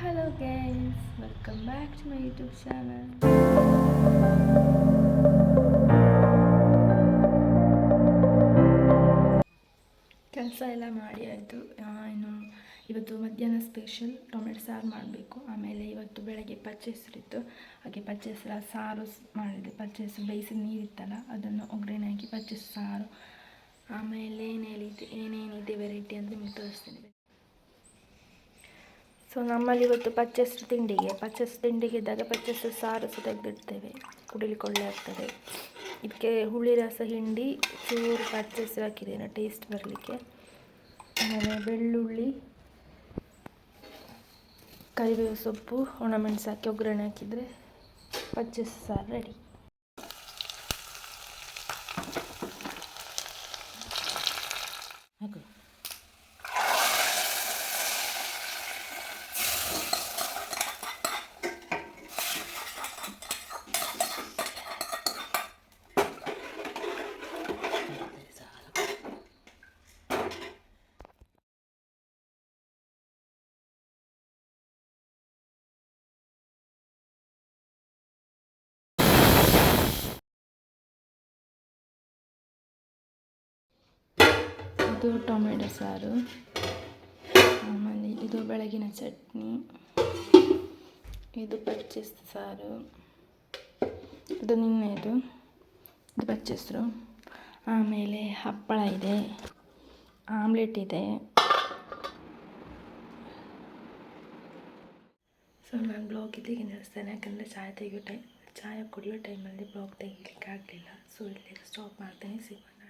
Hello guys, welcome back to my YouTube channel. ಕೆಲಸ ಎಲ್ಲ ಮಾಡಿ ಆಯಿತು. ಇನ್ನು ಇವತ್ತು ಮಧ್ಯಾಹ್ನ ಸ್ಪೆಷಲ್ ಟೊಮೆಟೊ ಸಾರು ಮಾಡಬೇಕು. ಆಮೇಲೆ ಇವತ್ತು ಬೆಳಗ್ಗೆ ಪಚ್ಚೆಸರಿತ್ತು, ಹಾಗೆ ಪಚ್ಚೆಸರ ಸಾರು ಮಾಡಿದೆ. ಪಚ್ಚೆಸರು ಬೇಯಿಸಿದ ನೀರಿತ್ತಲ್ಲ ಅದನ್ನು ಒಗ್ಗರಣೆ ಹಾಕಿ ಪಚ್ಚೆಸರು ಸಾರು. ಆಮೇಲೆ ಏನೇನಿದೆ ವೆರೈಟಿ ಅಂತ ನಿಮಗೆ ತೋರಿಸ್ತೀನಿ. ಸೊ ನಮ್ಮಲ್ಲಿ ಇವತ್ತು ಪಚ್ಚೆಸರು ತಿಂಡಿಗೆ ಇದ್ದಾಗ ಪಚ್ಚೆಸರು ಸಾರು ಸಹ ತೆಗೆದಿಡ್ತೇವೆ, ಕುಡಿಲಿಕ್ಕೆ ಒಳ್ಳೆ ಆಗ್ತದೆ. ಇದಕ್ಕೆ ಹುಳಿ ರಸ ಹಿಂಡಿ ಚೂರು ಪಚ್ಚೆಸರು ಹಾಕಿದ್ದೇನೆ ಟೇಸ್ಟ್ ಬರಲಿಕ್ಕೆ. ಆಮೇಲೆ ಬೆಳ್ಳುಳ್ಳಿ, ಕರಿಬೇವು ಸೊಪ್ಪು, ಒಣಮೆಣಸು ಹಾಕಿ ಒಗ್ಗರಣೆ ಹಾಕಿದರೆ ಪಚ್ಚೆಸರು ಸಾರು ರೆಡಿ. ಇದು ಟೊಮೆಟೊ ಸಾರು, ಆಮೇಲೆ ಇದು ಬೆಳಗಿನ ಚಟ್ನಿ, ಇದು ಪಚ್ಚೆಸರು ಸಾರು, ಇದು ನಿನ್ನೆದು, ಇದು ಪಚ್ಚೆಸರು. ಆಮೇಲೆ ಹಪ್ಪಳ ಇದೆ, ಆಮ್ಲೆಟ್ ಇದೆ. ಸೊ ನಾನು ಬ್ಲಾಗ್ ಇಲ್ಲಿಗೆ ನಿಲ್ಲಿಸ್ತೇನೆ, ಯಾಕಂದರೆ ಚಾಯ್ ಕುಡಿಯೋ ಟೈಮಲ್ಲಿ ಬ್ಲಾಗ್ ತೆಗಿಲಿಕ್ಕೆ ಆಗಲಿಲ್ಲ. ಸೊ ಇಲ್ಲಿಗೆ ಸ್ಟಾಪ್ ಮಾಡ್ತೇನೆ. ಸಿಗೋಣ.